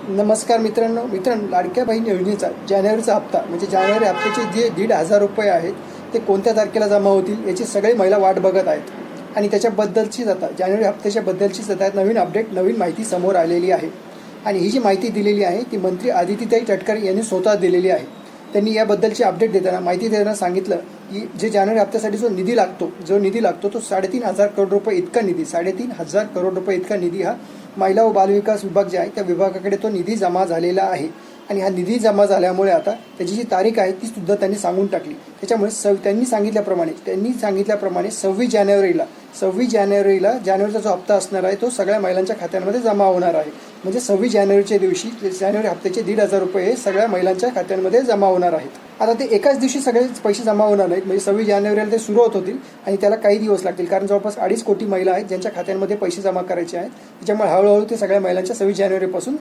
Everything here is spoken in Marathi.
नमस्कार मित्रांनो, लाडक्या बहीण योजनेचा जानेवारीचा हप्ता म्हणजे जानेवारी हप्त्याचे जे 1,500 रुपये आहेत ते कोणत्या तारखेला जमा होतील याची सगळी महिला वाट बघत आहेत आणि त्याच्याबद्दलचीच आता जानेवारी हप्त्याच्या बद्दलचीच आता नवीन अपडेट नवीन माहिती समोर आलेली आहे। आणि ही जी माहिती दिलेली आहे ती मंत्री आदित्यताई तटकरे यांनी स्वतः दिलेली आहे। त्यांनी याबद्दलची अपडेट देताना माहिती देताना सांगितलं की जे जानेवारी हप्त्यासाठी जो निधी लागतो तो 3,500 करोड रुपये इतका निधी 3,500 करोड रुपये इतका निधी हा महिला व बालविकास विभाग जे आहे त्या विभागाकडे तो निधी जमा झालेला आहे। आणि हा निधी जमा झाल्यामुळे आता त्याची जी तारीख आहे ती सुद्धा त्यांनी सांगून टाकली। त्याच्यामुळे त्यांनी सांगितल्याप्रमाणे 26 जानेवारीला जानेवारीचा जो हप्ता असणार आहे तो सगळ्या महिलांच्या खात्यांमध्ये जमा होणार आहे। म्हणजे 26 जानेवारीच्या दिवशी जानेवारी हप्त्याचे 1,500 रुपये हे सगळ्या महिलांच्या खात्यांमध्ये जमा होणार आहेत। आता ते एकाच दिवशी सगळे पैसे जमा होणार नाहीत, म्हणजे 26 जानेवारीला ते सुरू होतील आणि त्याला काही दिवस लागतील, कारण जवळपास 2.5 कोटी महिला आहेत ज्यांच्या खात्यांमध्ये पैसे जमा करायचे आहेत। त्याच्यामुळे हळूहळू ते सगळ्या महिलांच्या 26 जानेवारीपासून